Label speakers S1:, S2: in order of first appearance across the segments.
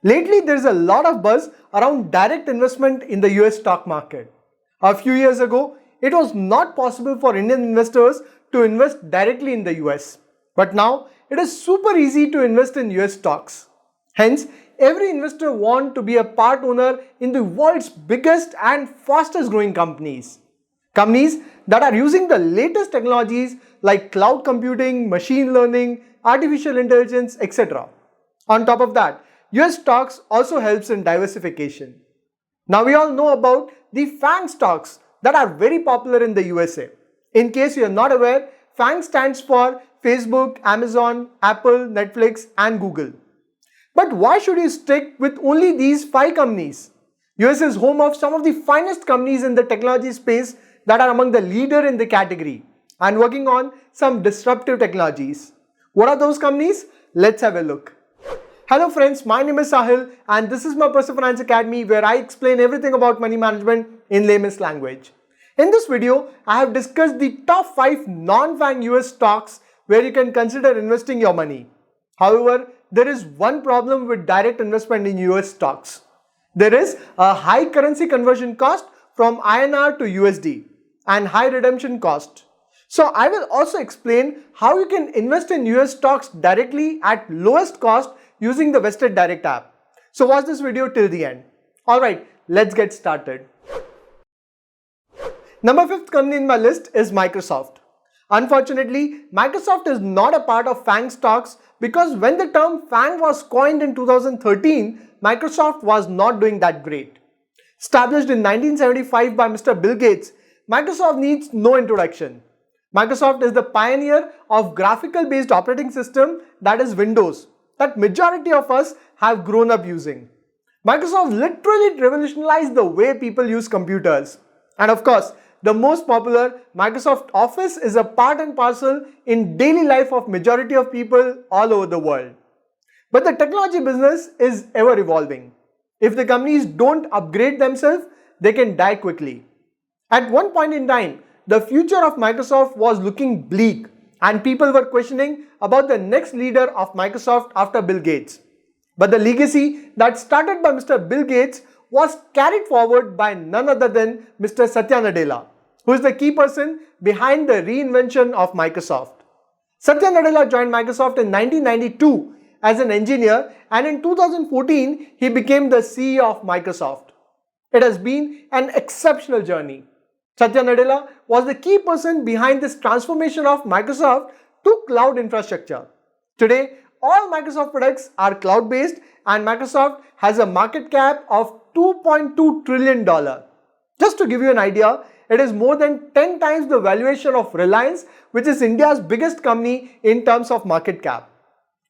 S1: Lately, there is a lot of buzz around direct investment in the US stock market. A few years ago, it was not possible for Indian investors to invest directly in the US. But now, it is super easy to invest in US stocks. Hence, every investor wants to be a part owner in the world's biggest and fastest growing companies. Companies that are using the latest technologies like cloud computing, machine learning, artificial intelligence, etc. On top of that, US stocks also helps in diversification. Now we all know about the FAANG stocks that are very popular in the USA. In case you are not aware, FAANG stands for Facebook, Amazon, Apple, Netflix and Google. But why should you stick with only these 5 companies? US is home of some of the finest companies in the technology space that are among the leader in the category and working on some disruptive technologies. What are those companies? Let's have a look. Hello friends, my name is Sahil and this is my Personal Finance Academy where I explain everything about money management in layman's language. In this video, I have discussed the top 5 non-FAANG US stocks where you can consider investing your money. However, there is one problem with direct investment in US stocks. There is a high currency conversion cost from INR to USD and high redemption cost. So I will also explain how you can invest in US stocks directly at lowest cost using the Vested Direct app. So watch this video till the end. Alright, let's get started. Number 5th company in my list is Microsoft. Unfortunately, Microsoft is not a part of FAANG stocks because when the term FAANG was coined in 2013, Microsoft was not doing that great. Established in 1975 by Mr. Bill Gates, Microsoft needs no introduction. Microsoft is the pioneer of graphical based operating system, that is Windows, that majority of us have grown up using. Microsoft literally revolutionized the way people use computers. And of course, the most popular Microsoft Office is a part and parcel in daily life of majority of people all over the world. But the technology business is ever evolving. If the companies don't upgrade themselves, they can die quickly. At one point in time, the future of Microsoft was looking bleak and people were questioning about the next leader of Microsoft after Bill Gates. But the legacy that started by Mr. Bill Gates was carried forward by none other than Mr. Satya Nadella, who is the key person behind the reinvention of Microsoft. Satya Nadella joined Microsoft in 1992 as an engineer and in 2014 he became the CEO of Microsoft. It has been an exceptional journey. Satya Nadella was the key person behind this transformation of Microsoft to cloud infrastructure. Today, all Microsoft products are cloud-based and Microsoft has a market cap of $2.2 trillion. Just to give you an idea, it is more than 10 times the valuation of Reliance, which is India's biggest company in terms of market cap.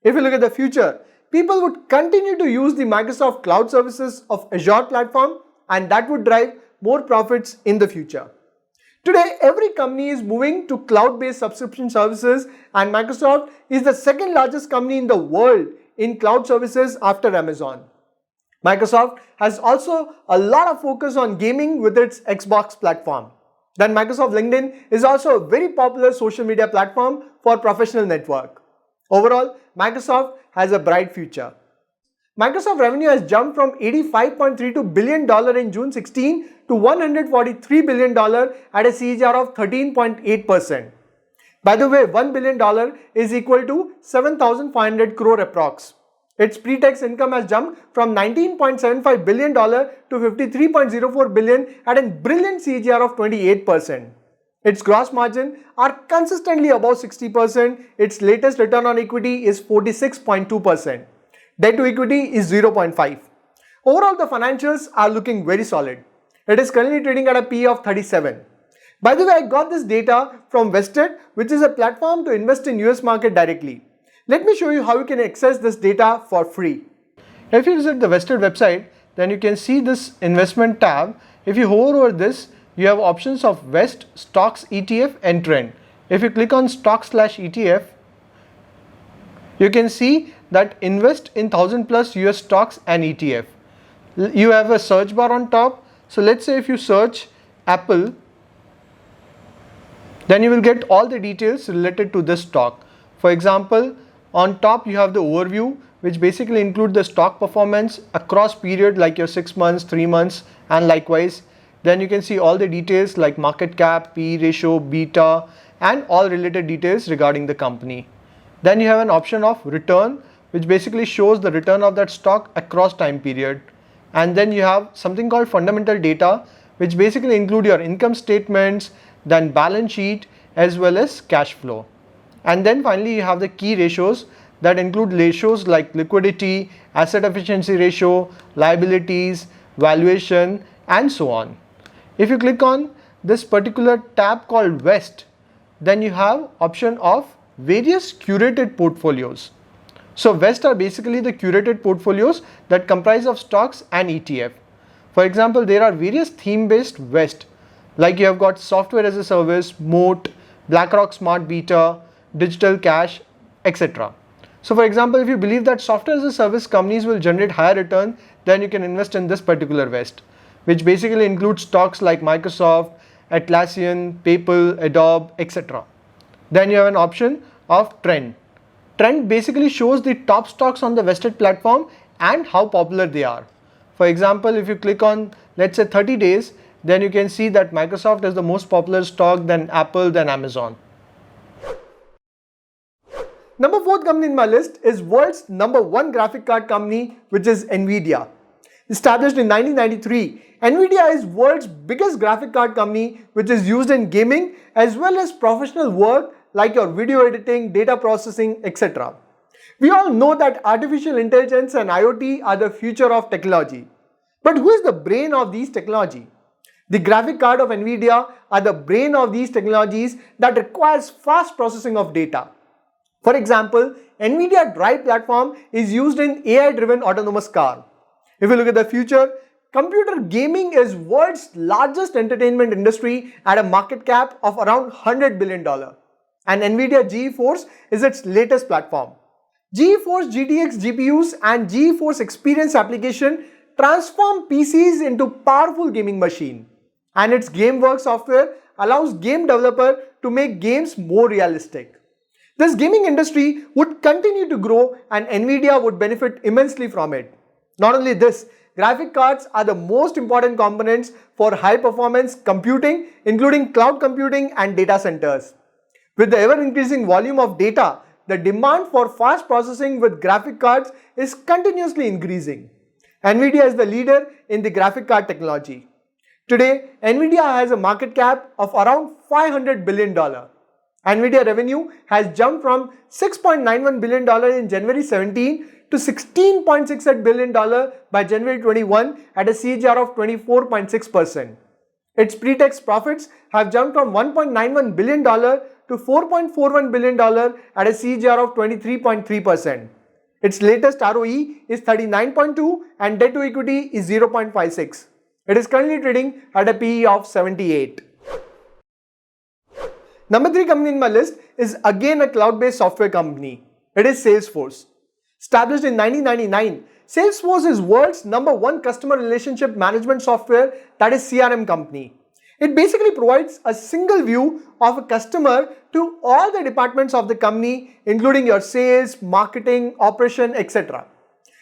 S1: If you look at the future, people would continue to use the Microsoft cloud services of Azure platform and that would drive more profits in the future. Today, every company is moving to cloud-based subscription services and Microsoft is the second largest company in the world in cloud services after Amazon. Microsoft has also a lot of focus on gaming with its Xbox platform. Then Microsoft LinkedIn is also a very popular social media platform for professional network. Overall, Microsoft has a bright future. Microsoft revenue has jumped from $85.32 billion in June 16 to $143 billion at a CAGR of 13.8%. By the way, $1 billion is equal to 7,500 crore approx. Its pre-tax income has jumped from $19.75 billion to $53.04 billion at a brilliant CAGR of 28%. Its gross margin are consistently above 60%. Its latest return on equity is 46.2%. Debt to equity is 0.5. Overall, the financials are looking very solid. It is currently trading at a PE of 37. By the way, I got this data from Vested, which is a platform to invest in US market directly. Let me show you how you can access this data for free. If you visit the Vested website, then you can see this investment tab. If you hover over this, you have options of Vest, Stocks, ETF and Trend. If you click on Stock/ETF, you can see that invest in 1000 plus US stocks and ETF. You have a search bar on top. So let's say if you search Apple, then you will get all the details related to this stock. For example, on top you have the overview which basically include the stock performance across period like your 6 months, 3 months, and likewise. Then you can see all the details like market cap, P ratio, beta, and all related details regarding the company. Then you have an option of return, which basically shows the return of that stock across time period. And then you have something called fundamental data, which basically include your income statements, then balance sheet, as well as cash flow. And then finally you have the key ratios that include ratios like liquidity, asset efficiency ratio, liabilities, valuation, and so on. If you click on this particular tab called West, then you have option of various curated portfolios. So West are basically the curated portfolios that comprise of stocks and ETF. For example, there are various theme-based West, like you have got software as a service, Moat, BlackRock Smart Beta, Digital Cash, etc. So for example, if you believe that software as a service companies will generate higher return, then you can invest in this particular West, which basically includes stocks like Microsoft, Atlassian, PayPal, Adobe, etc. Then you have an option of Trend. Trend basically shows the top stocks on the vested platform and how popular they are. For example, if you click on, let's say 30 days, then you can see that Microsoft is the most popular stock, then Apple, then Amazon. Number 4th company in my list is world's number 1 graphic card company, which is Nvidia. Established in 1993, Nvidia is world's biggest graphic card company, which is used in gaming as well as professional work like your video editing, data processing, etc. We all know that artificial intelligence and IoT are the future of technology. But who is the brain of these technology? The graphic card of Nvidia are the brain of these technologies that requires fast processing of data. For example, Nvidia Drive platform is used in AI-driven autonomous car. If you look at the future, computer gaming is world's largest entertainment industry at a market cap of around $100 billion. And Nvidia GeForce is its latest platform. GeForce GTX GPUs and GeForce Experience application transform PCs into powerful gaming machine. And its GameWorks software allows game developer to make games more realistic. This gaming industry would continue to grow and Nvidia would benefit immensely from it. Not only this, graphic cards are the most important components for high performance computing, including cloud computing and data centers. With the ever increasing volume of data, the demand for fast processing with graphic cards is continuously increasing. Nvidia is the leader in the graphic card technology. Today, Nvidia has a market cap of around $500 billion. Nvidia revenue has jumped from $6.91 billion in January 17 to $16.68 billion by January 21 at a CAGR of 24.6%. Its pre-tax profits have jumped from $1.91 billion to $4.41 billion at a CAGR of 23.3%. Its latest ROE is 39.2 and debt to equity is 0.56. It is currently trading at a PE of 78. Number 3 company in my list is again a cloud-based software company. It is Salesforce. Established in 1999, Salesforce is world's number 1 customer relationship management software, that is CRM company. It basically provides a single view of a customer to all the departments of the company, including your sales, marketing, operation, etc.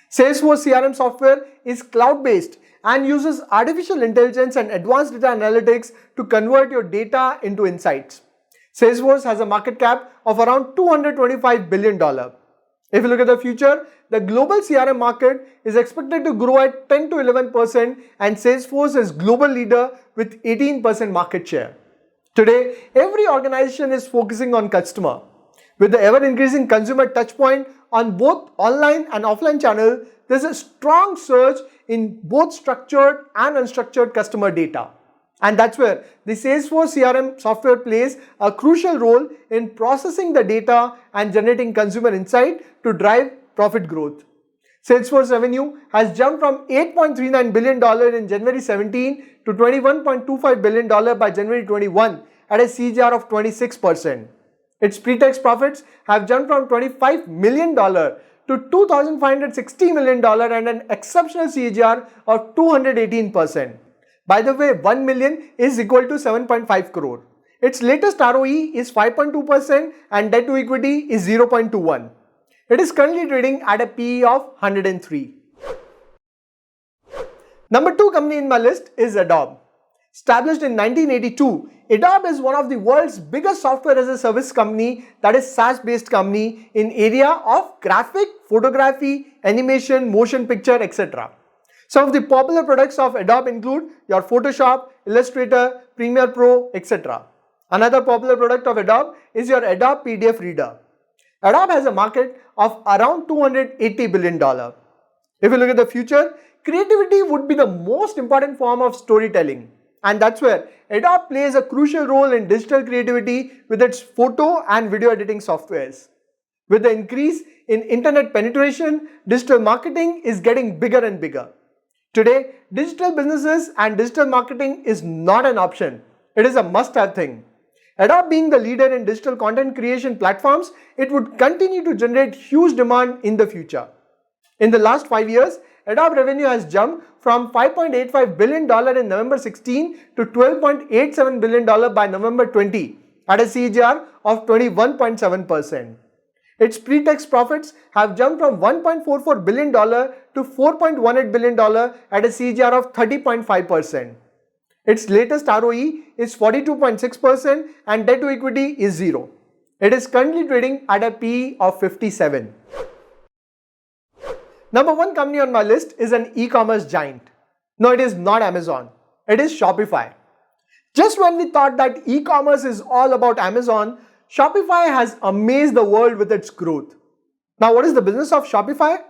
S1: Salesforce CRM software is cloud-based and uses artificial intelligence and advanced data analytics to convert your data into insights. Salesforce has a market cap of around $225 billion. If you look at the future, the global CRM market is expected to grow at 10 to 11% and Salesforce is global leader with 18% market share. Today, every organization is focusing on customer. With the ever-increasing consumer touchpoint on both online and offline channel, there's a strong surge in both structured and unstructured customer data. And that's where the Salesforce CRM software plays a crucial role in processing the data and generating consumer insight to drive profit growth. Salesforce revenue has jumped from $8.39 billion in January 17 to $21.25 billion by January 21 at a CAGR of 26%. Its pre-tax profits have jumped from $25 million to $2,560 million and an exceptional CAGR of 218%. By the way, 1 million is equal to 7.5 crore. Its latest ROE is 5.2% and debt to equity is 0.21. It is currently trading at a PE of 103. Number 2 company in my list is Adobe. Established in 1982, Adobe is one of the world's biggest software as a service company, that is SaaS based company in area of graphic, photography, animation, motion picture, etc. Some of the popular products of Adobe include your Photoshop, Illustrator, Premiere Pro, etc. Another popular product of Adobe is your Adobe PDF Reader. Adobe has a market of around $280 billion. If you look at the future, creativity would be the most important form of storytelling. And that's where Adobe plays a crucial role in digital creativity with its photo and video editing softwares. With the increase in internet penetration, digital marketing is getting bigger and bigger. Today, digital businesses and digital marketing is not an option. It is a must-have thing. Adobe being the leader in digital content creation platforms, it would continue to generate huge demand in the future. In the last 5 years, Adobe revenue has jumped from $5.85 billion in November 16 to $12.87 billion by November 20 at a CAGR of 21.7%. Its pre-tax profits have jumped from $1.44 billion to $4.18 billion at a CAGR of 30.5%. Its latest ROE is 42.6% and debt to equity is 0. It is currently trading at a PE of 57. Number 1 company on my list is an e-commerce giant. No, it is not Amazon. It is Shopify. Just when we thought that e-commerce is all about Amazon, Shopify has amazed the world with its growth. Now, what is the business of Shopify?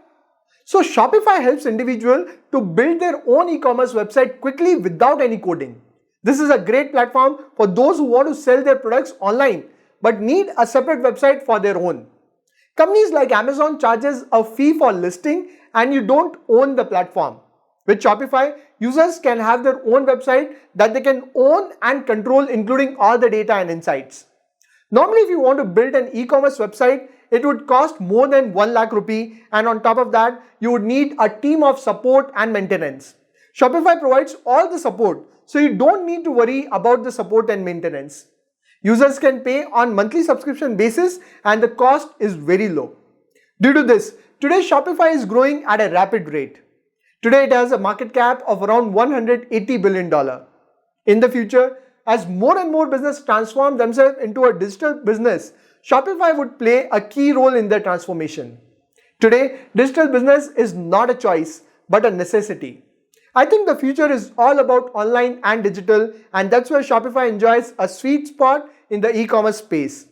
S1: So Shopify helps individuals to build their own e-commerce website quickly without any coding. This is a great platform for those who want to sell their products online but need a separate website for their own. Companies like Amazon charges a fee for listing and you don't own the platform. With Shopify, users can have their own website that they can own and control, including all the data and insights. Normally, if you want to build an e-commerce website, it would cost more than 1 lakh rupee, and on top of that, you would need a team of support and maintenance. Shopify provides all the support, so you don't need to worry about the support and maintenance. Users can pay on monthly subscription basis and the cost is very low. Due to this, today Shopify is growing at a rapid rate. Today it has a market cap of around $180 billion. In the future, as more and more businesses transform themselves into a digital business, Shopify would play a key role in their transformation. Today, digital business is not a choice, but a necessity. I think the future is all about online and digital, and that's where Shopify enjoys a sweet spot in the e-commerce space.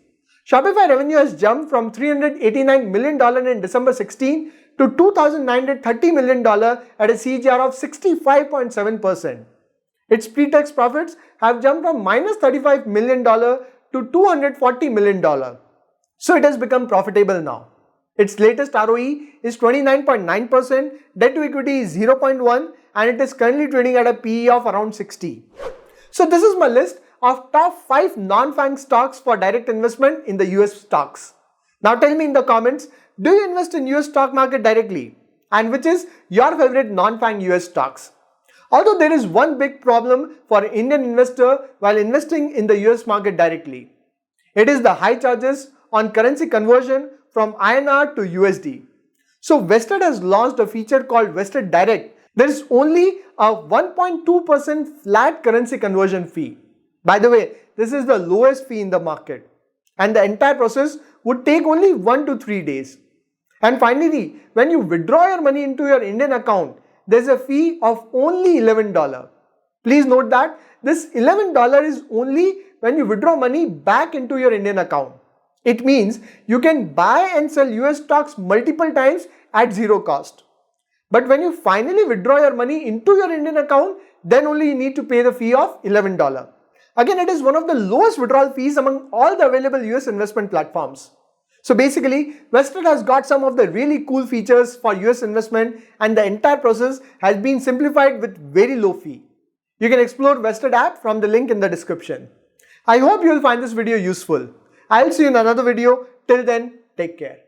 S1: Shopify revenue has jumped from $389 million in December 16 to $2,930 million at a CAGR of 65.7%. Its pre-tax profits have jumped from minus $35 million to $240 million. So it has become profitable now. Its latest ROE is 29.9%, debt to equity is 0.1, and it is currently trading at a PE of around 60. So this is my list of top 5 non-FAANG stocks for direct investment in the US stocks. Now tell me in the comments, do you invest in US stock market directly? And which is your favorite non-FAANG US stocks? Although there is one big problem for an Indian investor while investing in the US market directly. It is the high charges on currency conversion from INR to USD. So Vested has launched a feature called Vested Direct. There is only a 1.2% flat currency conversion fee. By the way, this is the lowest fee in the market. And the entire process would take only 1 to 3 days. And finally, when you withdraw your money into your Indian account, there is a fee of only $11. Please note that this $11 is only when you withdraw money back into your Indian account. It means you can buy and sell US stocks multiple times at zero cost. But when you finally withdraw your money into your Indian account, then only you need to pay the fee of $11. Again, it is one of the lowest withdrawal fees among all the available US investment platforms. So basically, Vested has got some of the really cool features for US investment, and the entire process has been simplified with very low fee. You can explore Vested app from the link in the description. I hope you will find this video useful. I'll see you in another video. Till then, take care.